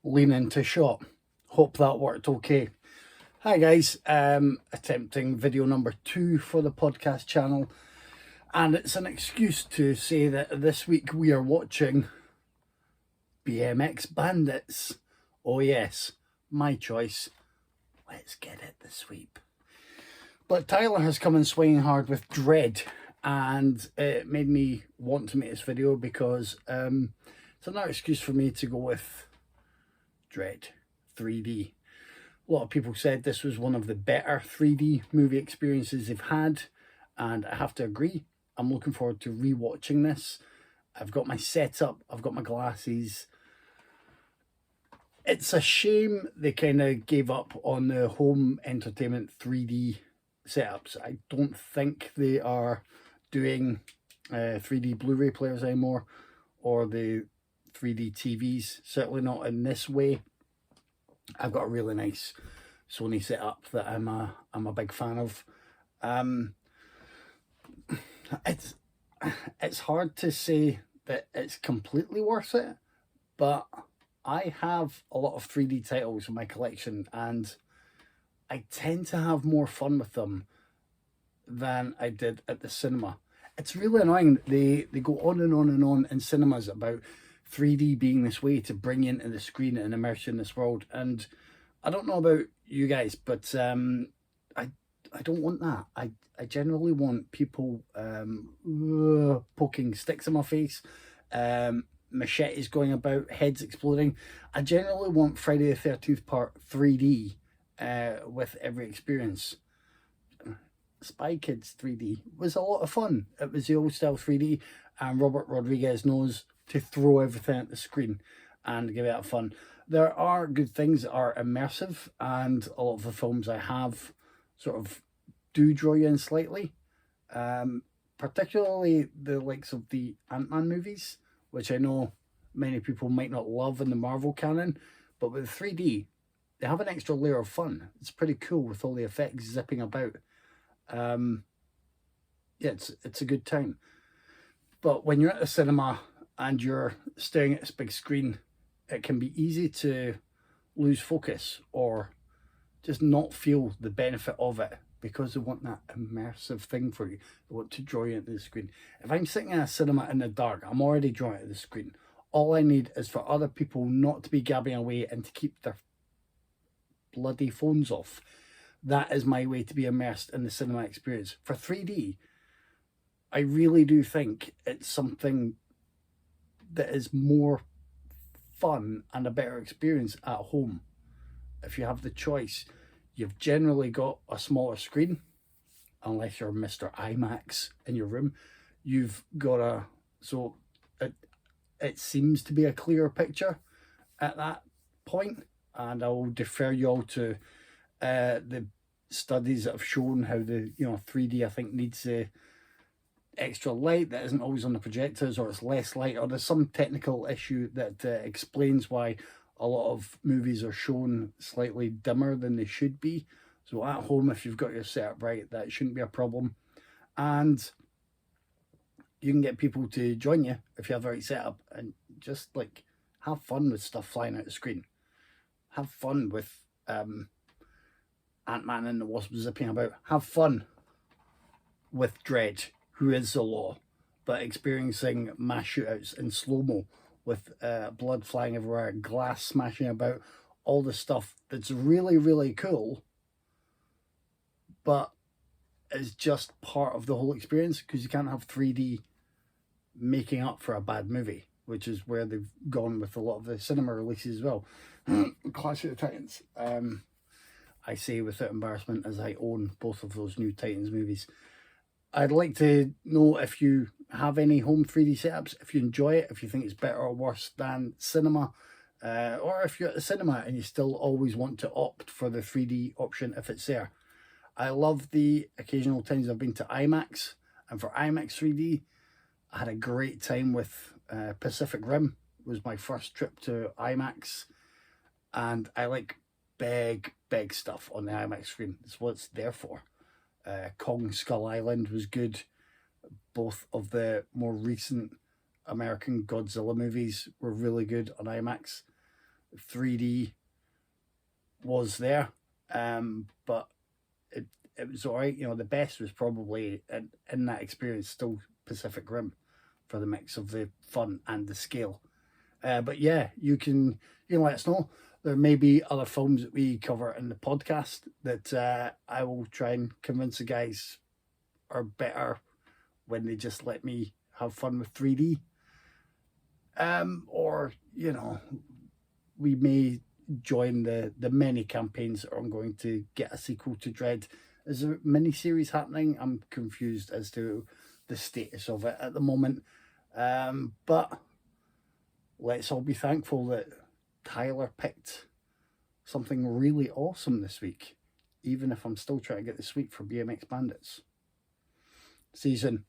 lean into shot. Hope that worked okay. Hi guys, attempting video number 2 for the podcast channel, and it's an excuse to say that this week we are watching BMX Bandits. Oh yes, my choice. Let's get it this week. But Tyler has come in swinging hard with Dredd, and it made me want to make this video because it's another excuse for me to go with Dredd 3D. A lot of people said this was one of the better 3D movie experiences they've had, and I have to agree. I'm looking forward to rewatching this. I've got my setup, I've got my glasses. It's a shame they kind of gave up on the home entertainment 3D setups. I don't think they are doing 3D Blu-ray players anymore, or the 3D TVs, certainly not in this way. I've got a really nice Sony setup that I'm a big fan of. It's hard to say that it's completely worth it, but I have a lot of 3D titles in my collection, and I tend to have more fun with them than I did at the cinema. It's really annoying. They go on and on and on in cinemas about 3D being this way to bring you into the screen and immerse you in this world. And I don't know about you guys, but I don't want that. I generally want people poking sticks in my face, machetes going about, heads exploding. I generally want Friday the 13th Part 3D with every experience. Spy Kids 3D was a lot of fun. It was the old style 3D, and Robert Rodriguez knows to throw everything at the screen and give it a fun. There are good things that are immersive, and a lot of the films I have sort of do draw you in slightly, particularly the likes of the Ant-Man movies, which I know many people might not love in the Marvel canon, but with 3D, they have an extra layer of fun. It's pretty cool with all the effects zipping about. Yeah, it's a good time. But when you're at the cinema and you're staring at this big screen, it can be easy to lose focus or just not feel the benefit of it, because they want that immersive thing for you. They want to draw you into the screen. If I'm sitting in a cinema in the dark, I'm already drawn to the screen. All I need is for other people not to be gabbing away and to keep their bloody phones off. That is my way to be immersed in the cinema experience. For 3D, I really do think it's something that is more fun and a better experience at home. If you have the choice, you've generally got a smaller screen, unless you're Mr. IMAX in your room. You've got so it seems to be a clearer picture at that point, and I will defer you all to the studies that have shown how the 3D, I think, needs extra light that isn't always on the projectors, or it's less light, or there's some technical issue that explains why a lot of movies are shown slightly dimmer than they should be. So at home, if you've got your setup right, that shouldn't be a problem. And you can get people to join you if you have the right setup, and just like have fun with stuff flying out the screen. Have fun with Ant-Man and the Wasp zipping about. Have fun with Dredd, who is the law, but experiencing mass shootouts in slow-mo with blood flying everywhere, glass smashing about, all the stuff that's really, really cool, but is just part of the whole experience, because you can't have 3D making up for a bad movie, which is where they've gone with a lot of the cinema releases as well. Clash of the Titans. I say without embarrassment, as I own both of those new Titans movies. I'd like to know if you have any home 3D setups, if you enjoy it, if you think it's better or worse than cinema, or if you're at the cinema and you still always want to opt for the 3D option if it's there. I love the occasional times I've been to IMAX, and for IMAX 3D, I had a great time with Pacific Rim. It was my first trip to IMAX, and I like big stuff on the IMAX screen. That's what it's there for. Kong Skull Island was good. Both of the more recent American Godzilla movies were really good on IMAX. 3D was there, but it was all right. You know, the best was probably in that experience still Pacific Rim for the mix of the fun and the scale. But yeah, you can let us know. There may be other films that we cover in the podcast that I will try and convince the guys are better when they just let me have fun with 3D. Or, you know, we may join the many campaigns that are ongoing to get a sequel to Dredd. Is there a mini-series happening? I'm confused as to the status of it at the moment. But let's all be thankful that Tyler picked something really awesome this week, even if I'm still trying to get the sweep for BMX Bandits. Season